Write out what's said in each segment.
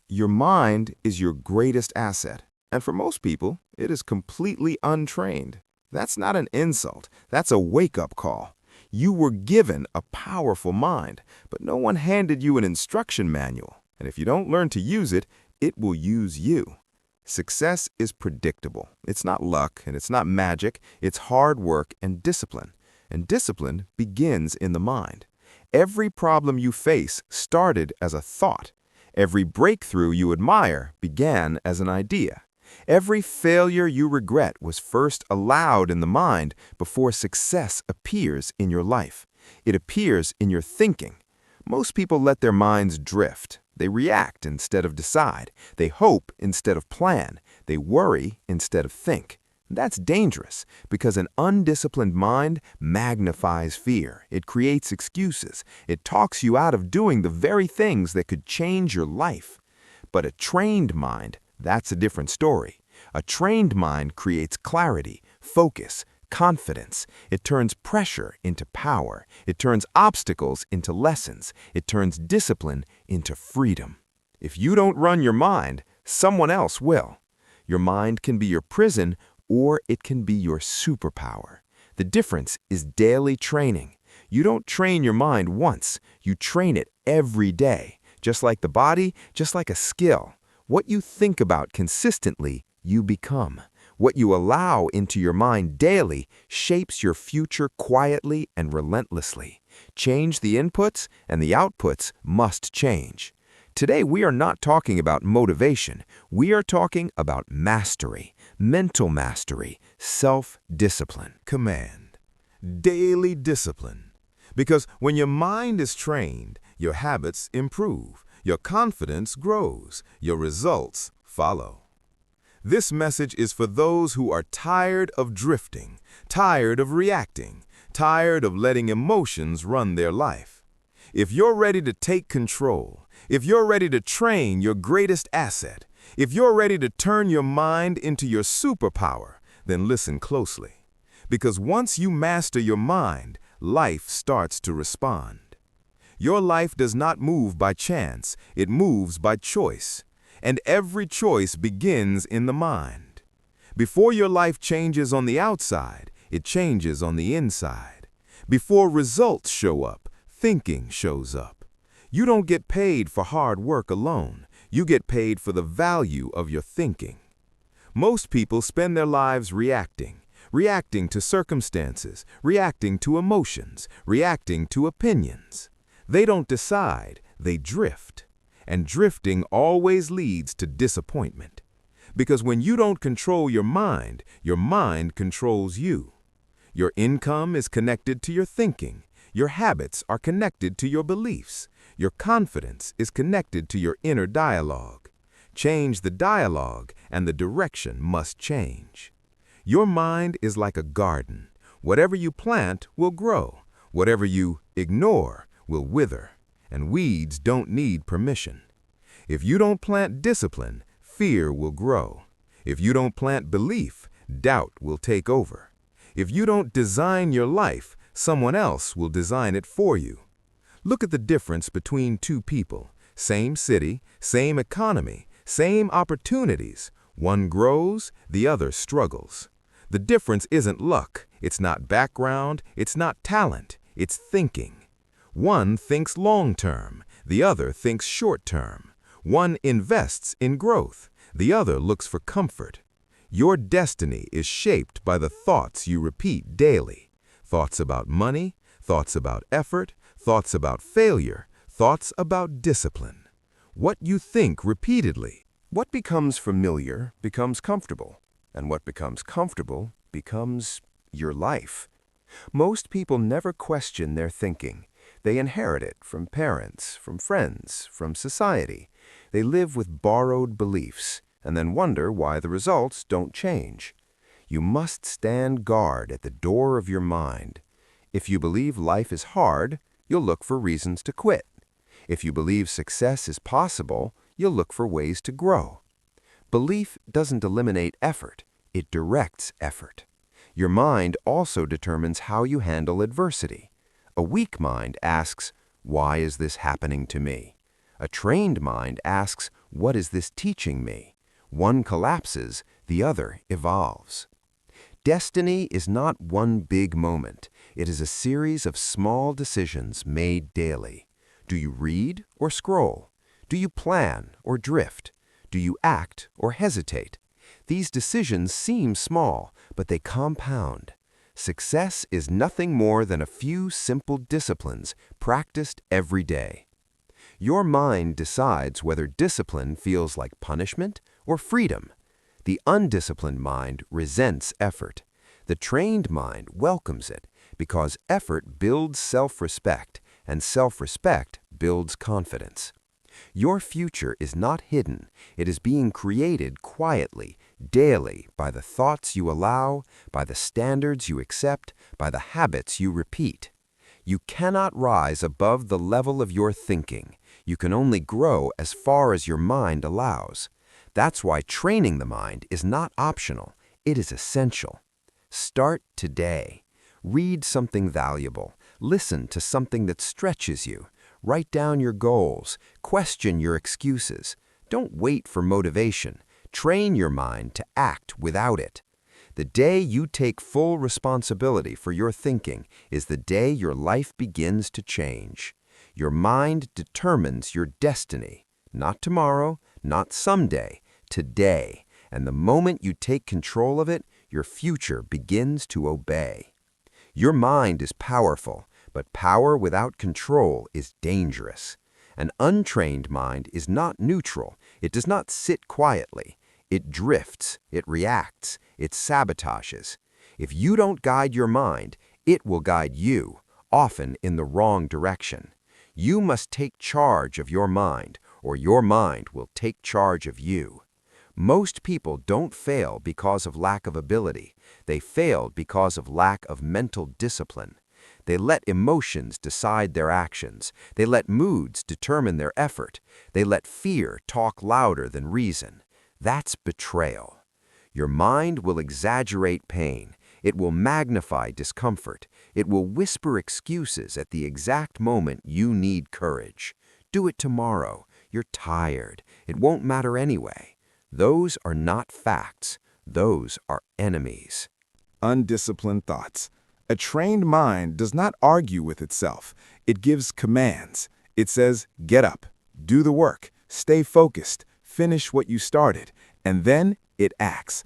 Your mind is your greatest asset, and for most people, it is completely untrained. That's not an insult, that's a wake-up call. You were given a powerful mind, but no one handed you an instruction manual, and if you don't learn to use it, it will use you. Success is predictable. It's not luck, and it's not magic. It's hard work and discipline. And discipline begins in the mind. Every problem you face started as a thought. Every breakthrough you admire began as an idea. Every failure you regret was first allowed in the mind before success appears in your life. It appears in your thinking. Most people let their minds drift. They react instead of decide. They hope instead of plan. They worry instead of think. That's dangerous because an undisciplined mind magnifies fear. It creates excuses. It talks you out of doing the very things that could change your life. But a trained mind, that's a different story. A trained mind creates clarity, focus, confidence. It turns pressure into power. It turns obstacles into lessons. It turns discipline into freedom. If you don't run your mind, someone else will. Your mind can be your prison, or it can be your superpower. The difference is daily training. You don't train your mind once, you train it every day. Just like the body, just like a skill. What you think about consistently, you become. What you allow into your mind daily shapes your future quietly and relentlessly. Change the inputs, and the outputs must change. Today, we are not talking about motivation. We are talking about mastery, mental mastery, self-discipline. Command. Daily discipline. Because when your mind is trained, your habits improve, your confidence grows, your results follow. This message is for those who are tired of drifting, tired of reacting, tired of letting emotions run their life. If you're ready to take control, if you're ready to train your greatest asset, if you're ready to turn your mind into your superpower, then listen closely. Because once you master your mind, life starts to respond. Your life does not move by chance, it moves by choice. And every choice begins in the mind. Before your life changes on the outside, it changes on the inside. Before results show up, thinking shows up. You don't get paid for hard work alone. You get paid for the value of your thinking. Most people spend their lives reacting to circumstances, reacting to emotions, reacting to opinions. They don't decide, they drift. And drifting always leads to disappointment. Because when you don't control your mind controls you. Your income is connected to your thinking. Your habits are connected to your beliefs. Your confidence is connected to your inner dialogue. Change the dialogue, and the direction must change. Your mind is like a garden. Whatever you plant will grow. Whatever you ignore will wither. And weeds don't need permission. If you don't plant discipline, fear will grow. If you don't plant belief, doubt will take over. If you don't design your life, someone else will design it for you. Look at the difference between two people. Same city, same economy, same opportunities. One grows, the other struggles. The difference isn't luck. It's not background. It's not talent. It's thinking. One thinks long-term. The other thinks short-term. One invests in growth. The other looks for comfort. Your destiny is shaped by the thoughts you repeat daily. Thoughts about money, thoughts about effort, thoughts about failure, thoughts about discipline. What you think repeatedly. What becomes familiar becomes comfortable, and what becomes comfortable becomes your life. Most people never question their thinking. They inherit it from parents, from friends, from society. They live with borrowed beliefs and then wonder why the results don't change. You must stand guard at the door of your mind. If you believe life is hard, you'll look for reasons to quit. If you believe success is possible, you'll look for ways to grow. Belief doesn't eliminate effort, it directs effort. Your mind also determines how you handle adversity. A weak mind asks, "Why is this happening to me?" A trained mind asks, What is this teaching me? One collapses, the other evolves. Destiny is not one big moment. It is a series of small decisions made daily. Do you read or scroll? Do you plan or drift? Do you act or hesitate? These decisions seem small, but they compound. Success is nothing more than a few simple disciplines practiced every day. Your mind decides whether discipline feels like punishment or freedom. The undisciplined mind resents effort. The trained mind welcomes it because effort builds self-respect, and self-respect builds confidence. Your future is not hidden. It is being created quietly, daily, by the thoughts you allow, by the standards you accept, by the habits you repeat. You cannot rise above the level of your thinking. You can only grow as far as your mind allows. That's why training the mind is not optional. It is essential. Start today. Read something valuable. Listen to something that stretches you. Write down your goals. Question your excuses. Don't wait for motivation. Train your mind to act without it. The day you take full responsibility for your thinking is the day your life begins to change. Your mind determines your destiny. Not tomorrow, not someday, today. And the moment you take control of it, your future begins to obey. Your mind is powerful, but power without control is dangerous. An untrained mind is not neutral. It does not sit quietly. It drifts, it reacts, it sabotages. If you don't guide your mind, it will guide you, often in the wrong direction. You must take charge of your mind, or your mind will take charge of you. Most people don't fail because of lack of ability. They fail because of lack of mental discipline. They let emotions decide their actions. They let moods determine their effort. They let fear talk louder than reason. That's betrayal. Your mind will exaggerate pain. It will magnify discomfort. It will whisper excuses at the exact moment you need courage. Do it tomorrow. You're tired. It won't matter anyway. Those are not facts. Those are enemies. Undisciplined thoughts. A trained mind does not argue with itself. It gives commands. It says, get up, do the work, stay focused, finish what you started, and then it acts.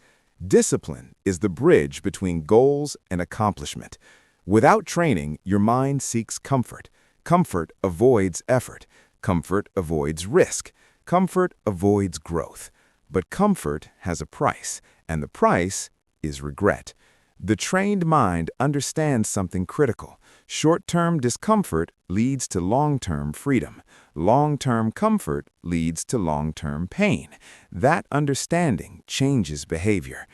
Discipline is the bridge between goals and accomplishment. Without training, your mind seeks comfort. Comfort avoids effort. Comfort avoids risk. Comfort avoids growth. But comfort has a price, and the price is regret. The trained mind understands something critical. Short-term discomfort leads to long-term freedom. Long-term comfort leads to long-term pain. That understanding changes behavior.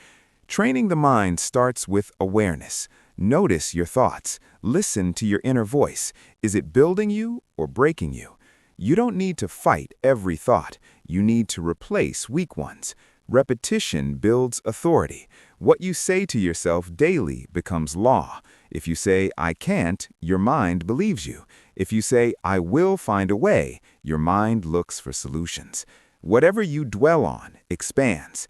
Training the mind starts with awareness. Notice your thoughts. Listen to your inner voice. Is it building you or breaking you? You don't need to fight every thought. You need to replace weak ones. Repetition builds authority. What you say to yourself daily becomes law. If you say, I can't, your mind believes you. If you say, I will find a way, your mind looks for solutions. Whatever you dwell on expands.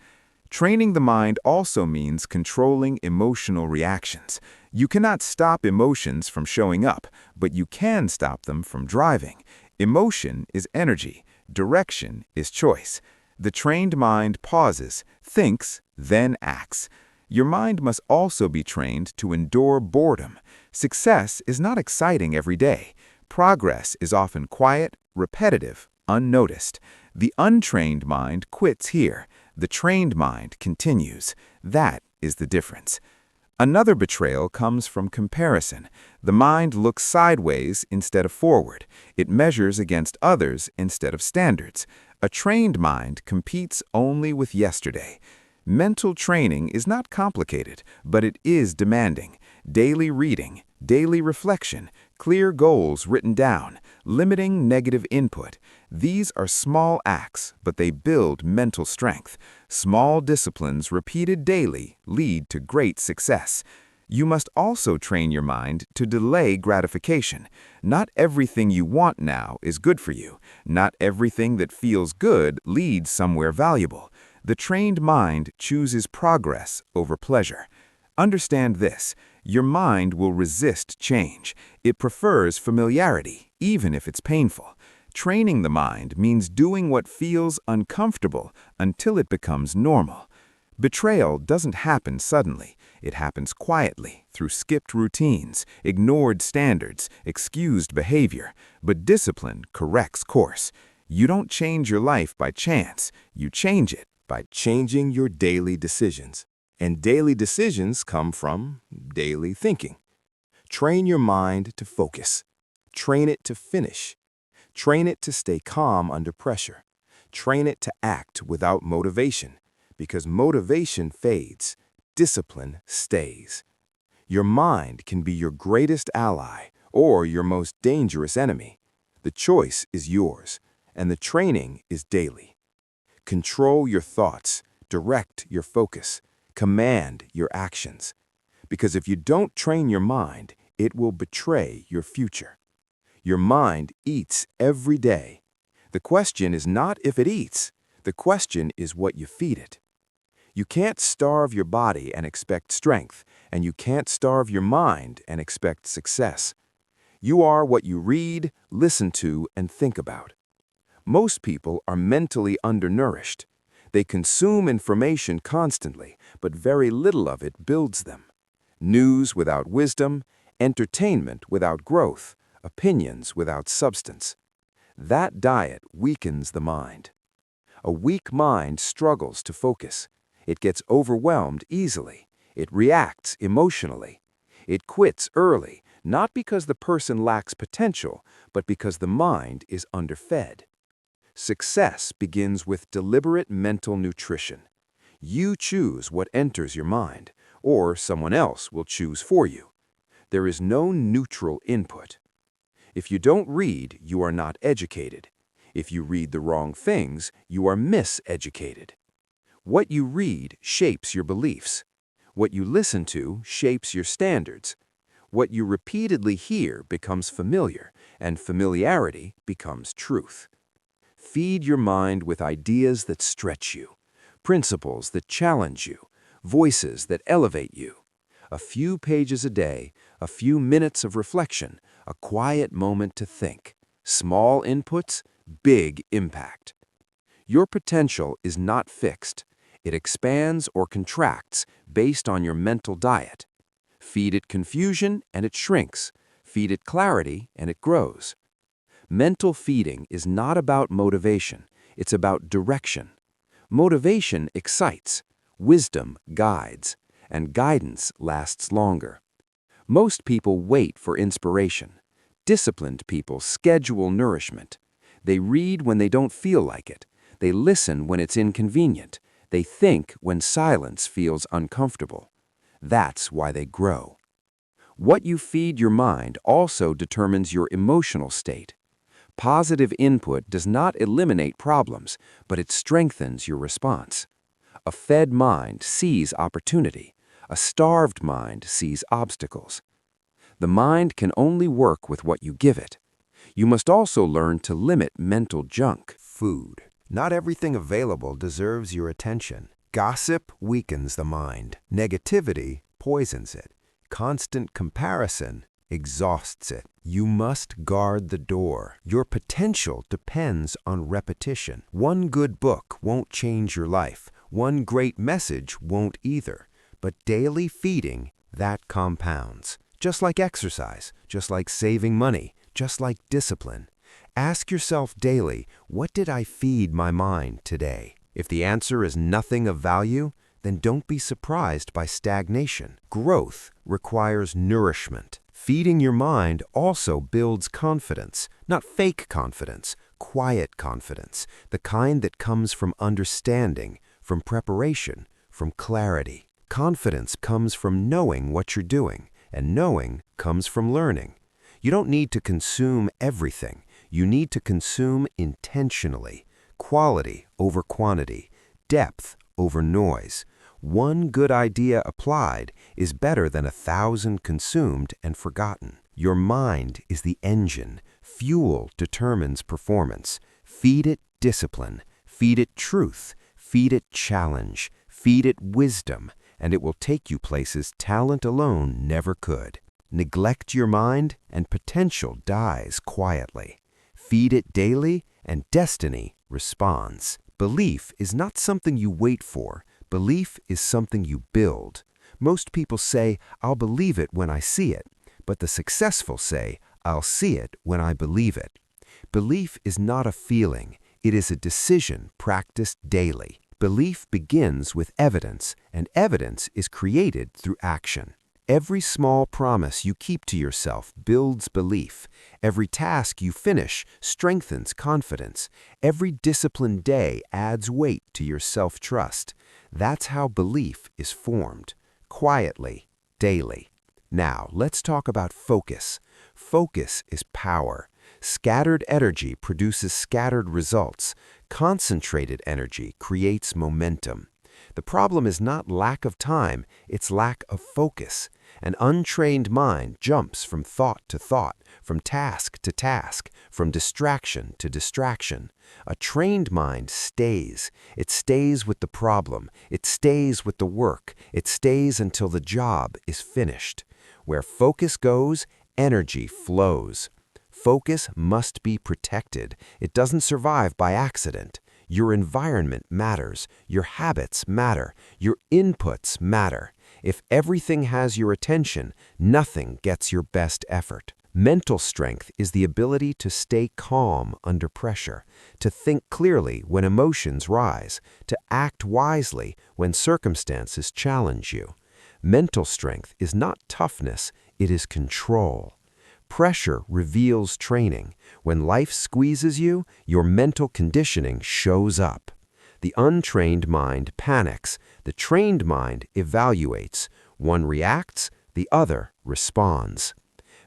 Training the mind also means controlling emotional reactions. You cannot stop emotions from showing up, but you can stop them from driving. Emotion is energy. Direction is choice. The trained mind pauses, thinks, then acts. Your mind must also be trained to endure boredom. Success is not exciting every day. Progress is often quiet, repetitive, unnoticed. The untrained mind quits here. The trained mind continues. That is the difference. Another betrayal comes from comparison. The mind looks sideways instead of forward. It measures against others instead of standards. A trained mind competes only with yesterday. Mental training is not complicated, but it is demanding. Daily reading, daily reflection, clear goals written down, limiting negative input. These are small acts, but they build mental strength. Small disciplines repeated daily lead to great success. You must also train your mind to delay gratification. Not everything you want now is good for you. Not everything that feels good leads somewhere valuable. The trained mind chooses progress over pleasure. Understand this: your mind will resist change. It prefers familiarity, even if it's painful. Training the mind means doing what feels uncomfortable until it becomes normal. Betrayal doesn't happen suddenly. It happens quietly, through skipped routines, ignored standards, excused behavior. But discipline corrects course. You don't change your life by chance. You change it By changing your daily decisions. And daily decisions come from daily thinking. Train your mind to focus. Train it to finish. Train it to stay calm under pressure. Train it to act without motivation, because motivation fades, discipline stays. Your mind can be your greatest ally or your most dangerous enemy. The choice is yours, and the training is daily. Control your thoughts, direct your focus, command your actions. Because if you don't train your mind, it will betray your future. Your mind eats every day. The question is not if it eats. The question is what you feed it. You can't starve your body and expect strength, and you can't starve your mind and expect success. You are what you read, listen to, and think about. Most people are mentally undernourished. They consume information constantly, but very little of it builds them. News without wisdom, entertainment without growth, opinions without substance. That diet weakens the mind. A weak mind struggles to focus. It gets overwhelmed easily. It reacts emotionally. It quits early, not because the person lacks potential, but because the mind is underfed. Success begins with deliberate mental nutrition. You choose what enters your mind, or someone else will choose for you. There is no neutral input. If you don't read, you are not educated. If you read the wrong things, you are miseducated. What you read shapes your beliefs. What you listen to shapes your standards. What you repeatedly hear becomes familiar, and familiarity becomes truth. Feed your mind with ideas that stretch you, principles that challenge you, voices that elevate you. A few pages a day, a few minutes of reflection, a quiet moment to think. Small inputs, big impact. Your potential is not fixed. It expands or contracts based on your mental diet. Feed it confusion and it shrinks. Feed it clarity and it grows. Mental feeding is not about motivation. It's about direction. Motivation excites. Wisdom guides. And guidance lasts longer. Most people wait for inspiration. Disciplined people schedule nourishment. They read when they don't feel like it. They listen when it's inconvenient. They think when silence feels uncomfortable. That's why they grow. What you feed your mind also determines your emotional state. Positive input does not eliminate problems, but it strengthens your response. A fed mind sees opportunity. A starved mind sees obstacles. The mind can only work with what you give it. You must also learn to limit mental junk. Food. Not everything available deserves your attention. Gossip weakens the mind. Negativity poisons it. Constant comparison exhausts it. You must guard the door. Your potential depends on repetition. One good book won't change your life. One great message won't either. But daily feeding, that compounds. Just like exercise, just like saving money, just like discipline. Ask yourself daily, what did I feed my mind today? If the answer is nothing of value, then don't be surprised by stagnation. Growth requires nourishment. Feeding your mind also builds confidence, not fake confidence, quiet confidence, the kind that comes from understanding, from preparation, from clarity. Confidence comes from knowing what you're doing, and knowing comes from learning. You don't need to consume everything. You need to consume intentionally. Quality over quantity, depth over noise. One good idea applied is better than 1,000 consumed and forgotten. Your mind is the engine. Fuel determines performance. Feed it discipline. Feed it truth. Feed it challenge. Feed it wisdom, and it will take you places talent alone never could. Neglect your mind, and potential dies quietly. Feed it daily, and destiny responds. Belief is not something you wait for. Belief is something you build. Most people say, "I'll believe it when I see it," but the successful say, "I'll see it when I believe it." Belief is not a feeling. It is a decision practiced daily. Belief begins with evidence, and evidence is created through action. Every small promise you keep to yourself builds belief. Every task you finish strengthens confidence. Every disciplined day adds weight to your self-trust. That's how belief is formed, quietly, daily. Now, let's talk about focus. Focus is power. Scattered energy produces scattered results. Concentrated energy creates momentum. The problem is not lack of time, it's lack of focus. An untrained mind jumps from thought to thought, from task to task, from distraction to distraction. A trained mind stays. It stays with the problem. It stays with the work. It stays until the job is finished. Where focus goes, energy flows. Focus must be protected. It doesn't survive by accident. Your environment matters. Your habits matter. Your inputs matter. If everything has your attention, nothing gets your best effort. Mental strength is the ability to stay calm under pressure, to think clearly when emotions rise, to act wisely when circumstances challenge you. Mental strength is not toughness, it is control. Pressure reveals training. When life squeezes you, your mental conditioning shows up. The untrained mind panics. The trained mind evaluates. One reacts, the other responds.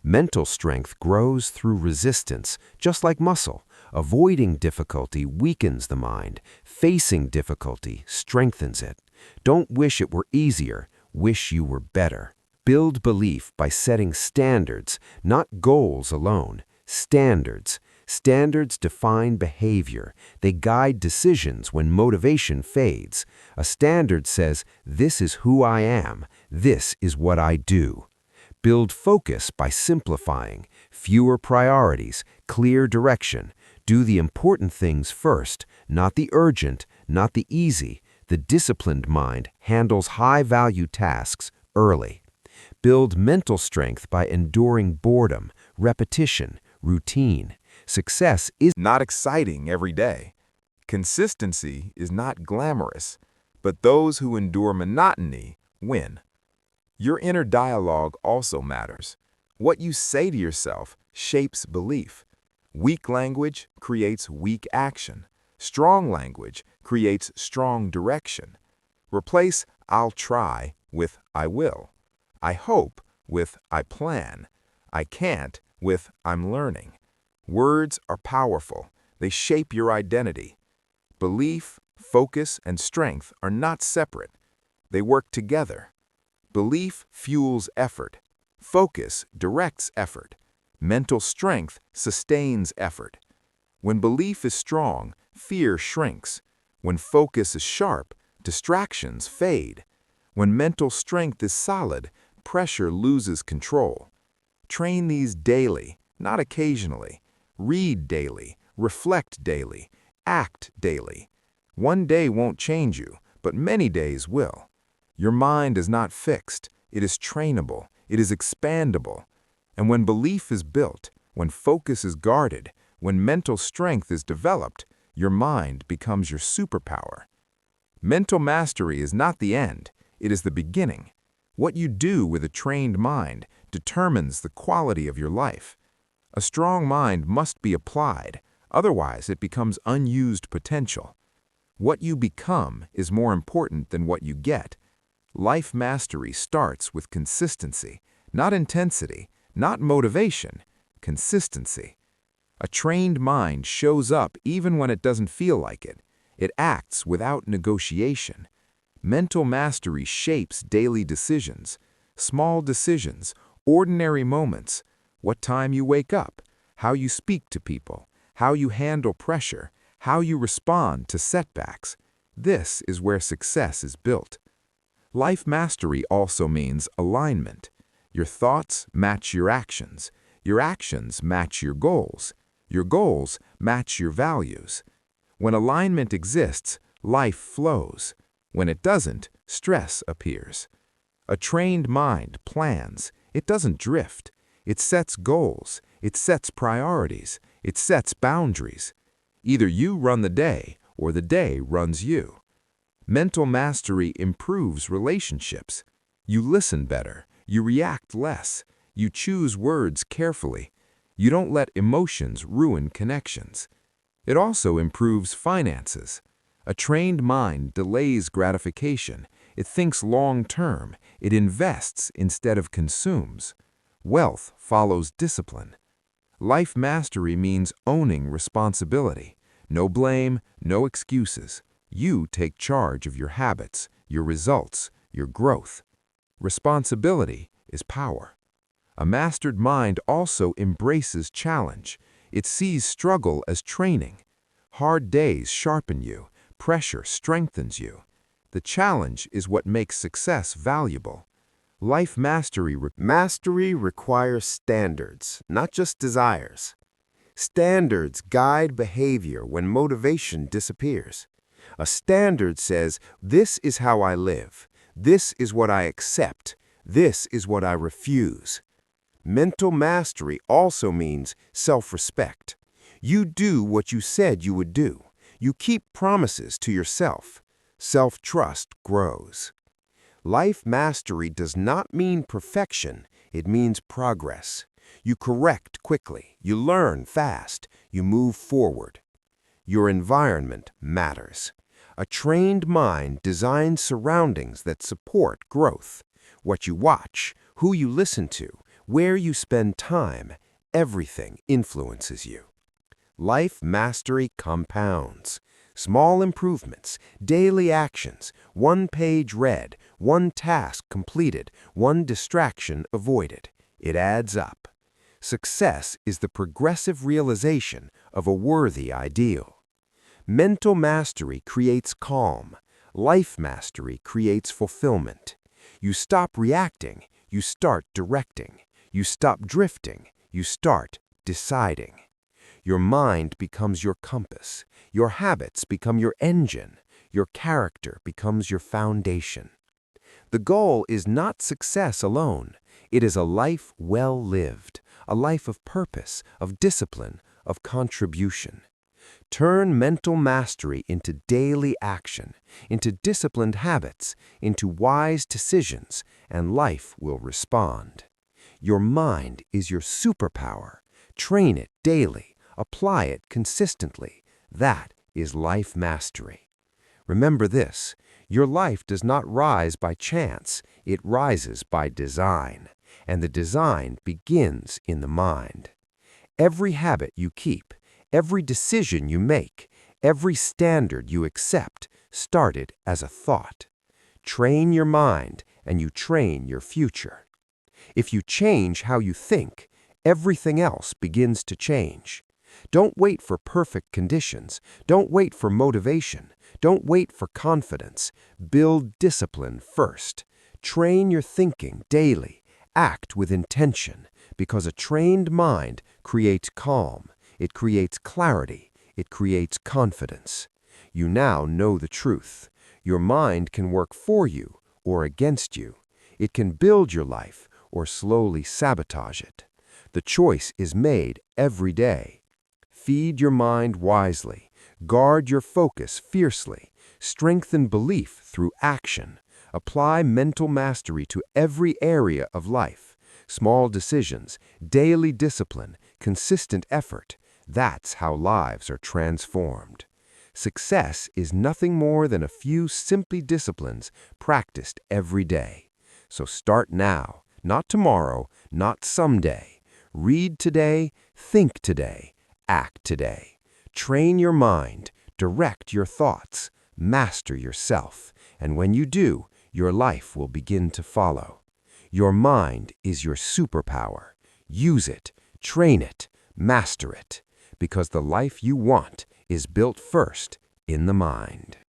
Mental strength grows through resistance, just like muscle. Avoiding difficulty weakens the mind. Facing difficulty strengthens it. Don't wish it were easier. Wish you were better. Build belief by setting standards, not goals alone. Standards. Standards define behavior. They guide decisions when motivation fades. A standard says, "This is who I am. This is what I do." Build focus by simplifying. Fewer priorities, clear direction. Do the important things first, not the urgent, not the easy. The disciplined mind handles high-value tasks early. Build mental strength by enduring boredom, repetition, routine. Success is Not exciting every day. Consistency is not glamorous, but those who endure monotony win. Your inner dialogue also matters. What you say to yourself shapes belief. Weak language creates weak action. Strong language creates strong direction. Replace "I'll try" with "I will." "I hope" with "I plan." "I can't" with "I'm learning." Words are powerful. They shape your identity. Belief, focus, and strength are not separate. They work together. Belief fuels effort. Focus directs effort. Mental strength sustains effort. When belief is strong, fear shrinks. When focus is sharp, distractions fade. When mental strength is solid, pressure loses control. Train these daily, not occasionally. Read daily, reflect daily, act daily. One day won't change you, but many days will. Your mind is not fixed. It is trainable. It is expandable. And when belief is built, when focus is guarded, when mental strength is developed, your mind becomes your superpower. Mental mastery is not the end. It is the beginning. What you do with a trained mind determines the quality of your life. A strong mind must be applied, otherwise it becomes unused potential. What you become is more important than what you get. Life mastery starts with consistency, not intensity, not motivation, consistency. A trained mind shows up even when it doesn't feel like it. It acts without negotiation. Mental mastery shapes daily decisions, small decisions, ordinary moments, what time you wake up, how you speak to people, how you handle pressure, how you respond to setbacks. This is where success is built. Life mastery also means alignment. Your thoughts match your actions match your goals match your values. When alignment exists, life flows. When it doesn't, stress appears. A trained mind plans. It doesn't drift. It sets goals. It sets priorities. It sets boundaries. Either you run the day or the day runs you. Mental mastery improves relationships. You listen better. You react less. You choose words carefully. You don't let emotions ruin connections. It also improves finances. A trained mind delays gratification. It thinks long-term. It invests instead of consumes. Wealth follows discipline. Life mastery means owning responsibility. No blame, no excuses. You take charge of your habits, your results, your growth. Responsibility is power. A mastered mind also embraces challenge. It sees struggle as training. Hard days sharpen you. Pressure strengthens you. The challenge is what makes success valuable. Life mastery requires standards, not just desires. Standards guide behavior when motivation disappears. A standard says, this is how I live. This is what I accept. This is what I refuse. Mental mastery also means self-respect. You do what you said you would do. You keep promises to yourself. Self-trust grows. Life mastery does not mean perfection. It means progress. You correct quickly. You learn fast. You move forward. Your environment matters. A trained mind designs surroundings that support growth. What you watch, who you listen to, where you spend time, everything influences you. Life mastery compounds. Small improvements, daily actions, one page read, one task completed, one distraction avoided. It adds up. Success is the progressive realization of a worthy ideal. Mental mastery creates calm. Life mastery creates fulfillment. You stop reacting, you start directing. You stop drifting, you start deciding. Your mind becomes your compass. Your habits become your engine. Your character becomes your foundation. The goal is not success alone. It is a life well lived, a life of purpose, of discipline, of contribution. Turn mental mastery into daily action, into disciplined habits, into wise decisions, and life will respond. Your mind is your superpower. Train it daily. Apply it consistently. That is life mastery. Remember this, your life does not rise by chance. It rises by design. And the design begins in the mind. Every habit you keep, every decision you make, every standard you accept started as a thought. Train your mind and you train your future. If you change how you think, everything else begins to change. Don't wait for perfect conditions. Don't wait for motivation. Don't wait for confidence. Build discipline first. Train your thinking daily. Act with intention, because a trained mind creates calm. It creates clarity. It creates confidence. You now know the truth. Your mind can work for you or against you. It can build your life or slowly sabotage it. The choice is made every day. Feed your mind wisely. Guard your focus fiercely. Strengthen belief through action. Apply mental mastery to every area of life. Small decisions, daily discipline, consistent effort. That's how lives are transformed. Success is nothing more than a few simply disciplines practiced every day. So start now, not tomorrow, not someday. Read today, think today, act today. Train your mind, direct your thoughts, Master yourself, and when you do, your life will begin to follow. Your mind is your superpower. Use it, train it, master it, because the life you want is built first in the mind.